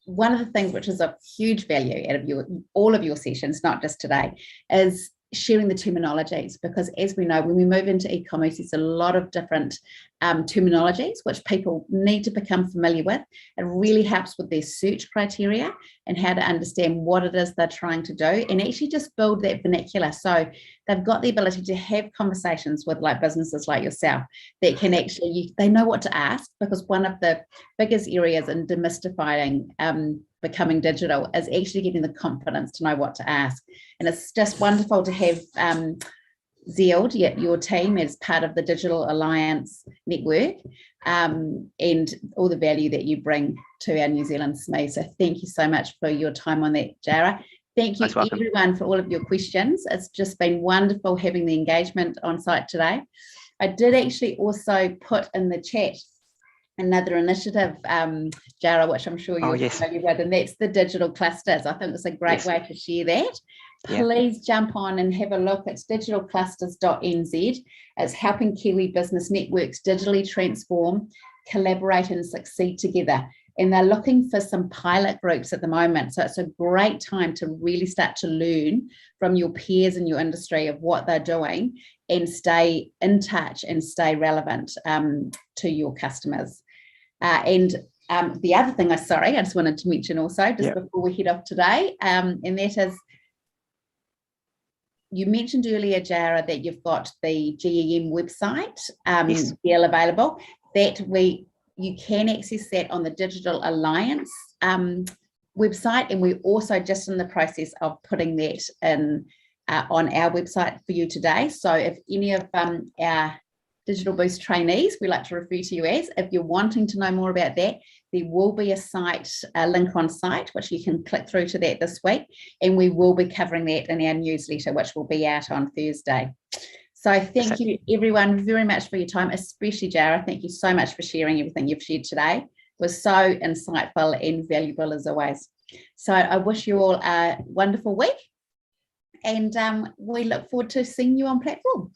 one of the things which is of huge value out of all of your sessions, not just today, is sharing the terminologies, because as we know, when we move into e-commerce, there's a lot of different terminologies which people need to become familiar with. It really helps with their search criteria and how to understand what it is they're trying to do, and actually just build that vernacular. So they've got the ability to have conversations with businesses like yourself that can actually, they know what to ask, because one of the biggest areas in demystifying becoming digital is actually getting the confidence to know what to ask. And it's just wonderful to have Zeald, your team, as part of the Digital Alliance Network, and all the value that you bring to our New Zealand SME. So thank you so much for your time on that, Jarra. Thank you everyone for all of your questions. It's just been wonderful having the engagement on site today. I did actually also put in the chat another initiative, Jarra, which I'm sure you're familiar with, and that's the digital clusters. I think it's a great way to share that. Please jump on and have a look. It's digitalclusters.nz. It's helping Kiwi business networks digitally transform, collaborate and succeed together. And they're looking for some pilot groups at the moment. So it's a great time to really start to learn from your peers in your industry of what they're doing and stay in touch and stay relevant to your customers. And the other thing I just wanted to mention also, before we head off today, and that is, you mentioned earlier, Jarra, that you've got the GEM website still available. You can access that on the Digital Alliance website, and we're also just in the process of putting that in on our website for you today. So if any of our Digital Boost trainees, we like to refer to you as. If you're wanting to know more about that, there will be a link on site, which you can click through to that this week. And we will be covering that in our newsletter, which will be out on Thursday. So thank you everyone very much for your time, especially Jarra. Thank you so much for sharing everything you've shared today. It was so insightful and valuable as always. So I wish you all a wonderful week, and we look forward to seeing you on platform.